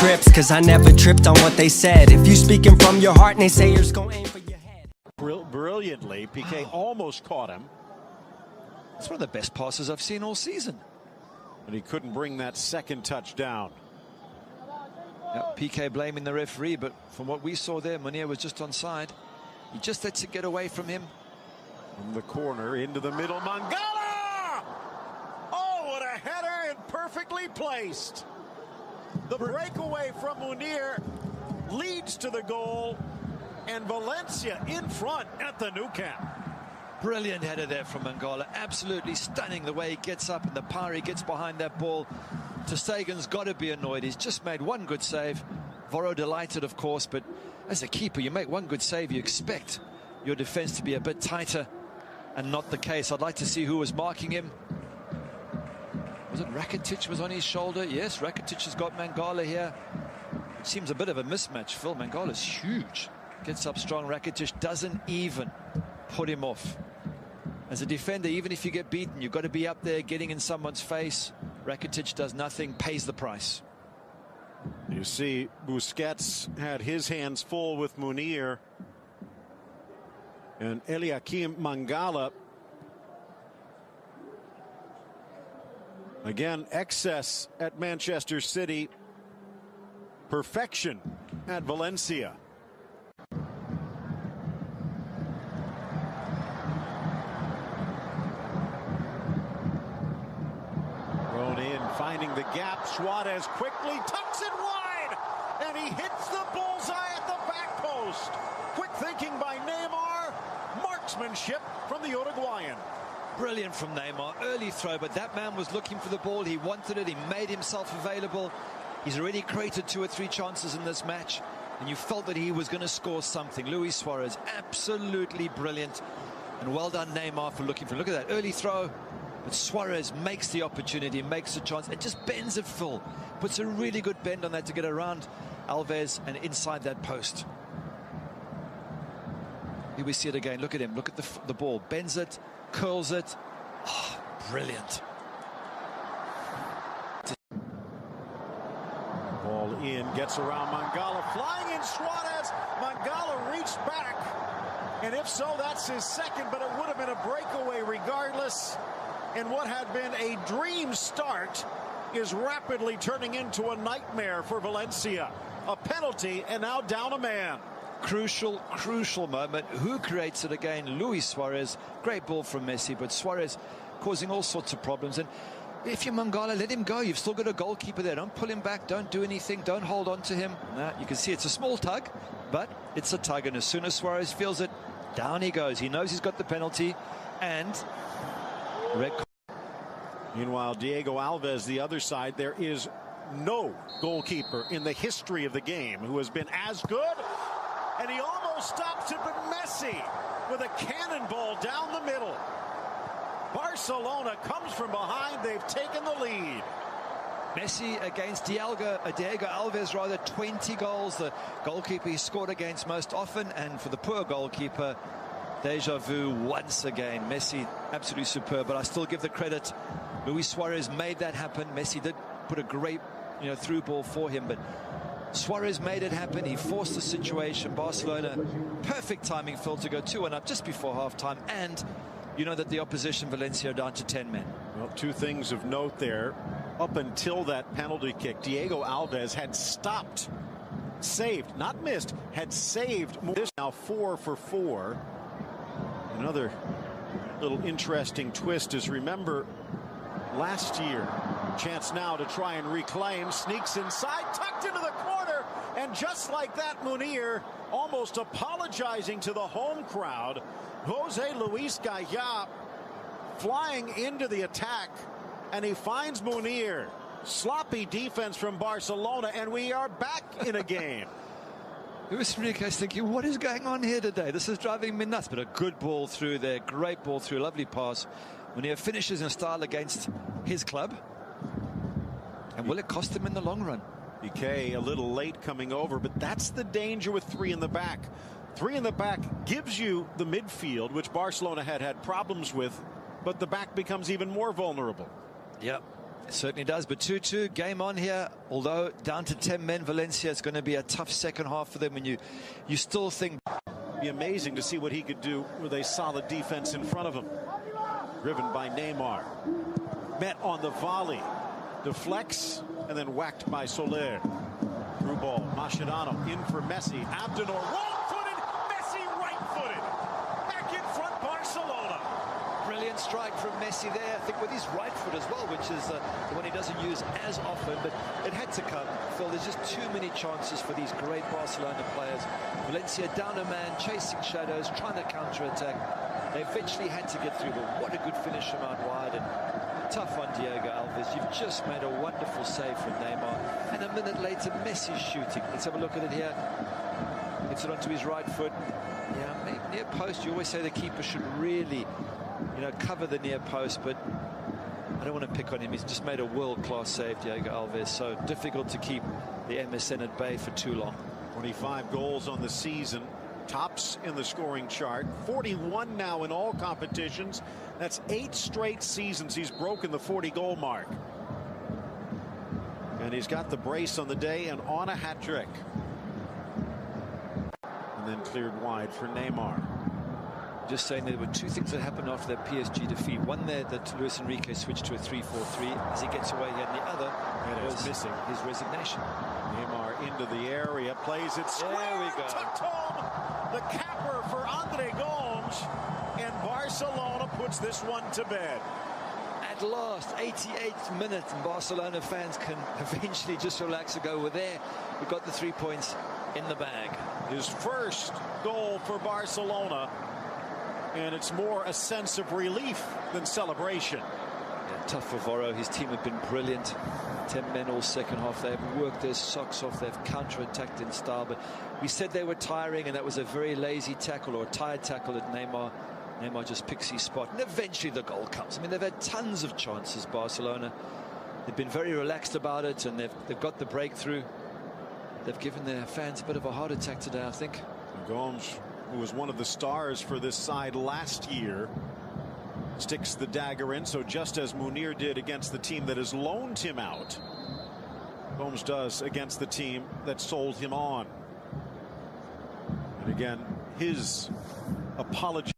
trips, cause I never tripped on what they said. If you speaking from your heart, naysayers gon' aim for your head. Brilliantly, Piqué almost caught him. It's one of the best passes I've seen all season. But he couldn't bring that second touchdown. Piqué blaming the referee, but from what we saw there, Munir was just onside. He just lets it get away from him. From the corner into the middle, Mangala! Oh, what a header, and perfectly placed. The breakaway from Munir leads to the goal, and Valencia in front at the Nou Camp. Brilliant header there from Mangala. Absolutely stunning the way he gets up and the power he gets behind that ball. Ter Stegen's got to be annoyed. He's just made one good save. Voro delighted, of course, but as a keeper, you make one good save, you expect your defense to be a bit tighter, and not the case. I'd like to see who was marking him. Was it Rakitic was on his shoulder? Yes, Rakitic has got Mangala here. It seems a bit of a mismatch, Phil. Mangala's huge. Gets up strong. Rakitic doesn't even put him off. As a defender, even if you get beaten, you've got to be up there getting in someone's face. Rakitic does nothing, pays the price. You see, Busquets had his hands full with Munir. And Eliakim Mangala, again, excess at Manchester City, perfection at Valencia. Thrown in, finding the gap. Suarez quickly tucks it wide, and he hits the bullseye at the back post. Quick thinking by Neymar, marksmanship from the Uruguayan. Brilliant from Neymar, early throw, but that man was looking for the ball. He wanted it, he made himself available. He's already created 2 or 3 chances in this match, and you felt that he was going to score something. Luis Suarez, absolutely brilliant, and well done Neymar for looking for. Look at that early throw, but Suarez makes the opportunity, makes the chance, and just bends it full. Puts a really good bend on that to get around Alves and inside that post. Here we see it again. Look at him. Look at the ball. Bends it, curls it. Oh, brilliant. Ball in, gets around Mangala, flying in Suarez. Mangala reached back, and if so, that's his second, but it would have been a breakaway regardless. And what had been a dream start is rapidly turning into a nightmare for Valencia. A penalty, and now down a man. Crucial moment. Who creates it again? Luis Suarez. Great ball from Messi, but Suarez causing all sorts of problems. And if you're Mangala, let him go. You've still got a goalkeeper there. Don't pull him back. Don't do anything. Don't hold on to him. You can see it's a small tug, but it's a tug. And as soon as Suarez feels it, down he goes. He knows he's got the penalty. And red card. Meanwhile, Diego Alves, the other side, there is no goalkeeper in the history of the game who has been as good. And he almost stops it, but Messi with a cannonball down the middle. Barcelona comes from behind. They've taken the lead. Messi against Diego Alves, rather, 20 goals. The goalkeeper he scored against most often. And for the poor goalkeeper, deja vu once again. Messi, absolutely superb. But I still give the credit. Luis Suarez made that happen. Messi did put a great, through ball for him. But Suarez made it happen. He forced the situation. Barcelona, perfect timing, Phil, to go 2-1 up just before halftime. And you know that the opposition, Valencia, are down to 10 men. Well, 2 things of note there. Up until that penalty kick, Diego Alves had stopped, saved, not missed, had saved more. This now 4 for 4. Another little interesting twist is, remember, last year, chance now to try and reclaim, sneaks inside, tucked into the corner, and just like that, Munir almost apologizing to the home crowd. Jose Luis Gaya flying into the attack, and he finds Munir. Sloppy defense from Barcelona, and we are back in a game. It was Enriquez thinking, what is going on here today? This is driving me nuts. But a good ball through there, great ball through, lovely pass. Munir finishes in style against his club. And will it cost him in the long run? Piqué a little late coming over, but that's the danger with 3 in the back. 3 in the back gives you the midfield, which Barcelona had problems with, but the back becomes even more vulnerable. Yep. It certainly does, but 2-2, game on here. Although down to 10 men, Valencia, it's going to be a tough second half for them, and you still think... It'd be amazing to see what he could do with a solid defense in front of him. Driven by Neymar. Met on the volley. Deflects, and then whacked by Soler. Through ball, Mascherano in for Messi. Abdenor, wrong-footed, Messi right-footed. Back in front, Barcelona. Brilliant strike from Messi there, I think with his right foot as well, which is the one he doesn't use as often, but it had to come. Phil, there's just too many chances for these great Barcelona players. Valencia down a man, chasing shadows, trying to counter-attack. They eventually had to get through, but what a good finish from out wide, and tough on Diego Alves. You've just made a wonderful save from Neymar, and a minute later, Messi's shooting. Let's have a look at it here. Gets it onto his right foot. Yeah, near post, you always say the keeper should really, cover the near post, but I don't want to pick on him. He's just made a world-class save, Diego Alves. So difficult to keep the MSN at bay for too long. 25 goals on the season. Tops in the scoring chart. 41 now in all competitions. That's 8 straight seasons he's broken the 40-goal mark. And he's got the brace on the day and on a hat-trick. And then cleared wide for Neymar. Just saying there were 2 things that happened after that PSG defeat. One there that Luis Enrique switched to a 3-4-3 as he gets away here, and the other was missing his resignation. Neymar into the area, plays it square. There we go. Tucked home. The capper for Andre Gomes, and Barcelona puts this one to bed. At last, 88th minute, and Barcelona fans can eventually just relax and go, we're there. We've got the 3 points in the bag. His first goal for Barcelona, and it's more a sense of relief than celebration. Yeah, tough for Voro. His team have been brilliant. 10 men all second half. They've worked their socks off. They've counter-attacked in style. But we said they were tiring, and that was a very lazy tackle or a tired tackle at Neymar. Neymar just picks his spot, and eventually the goal comes. I mean, they've had tons of chances, Barcelona. They've been very relaxed about it, and they've got the breakthrough. They've given their fans a bit of a heart attack today, I think. Gomes, who was one of the stars for this side last year, sticks the dagger in. So just as Munir did against the team that has loaned him out, Gomes does against the team that sold him on. And again, his apology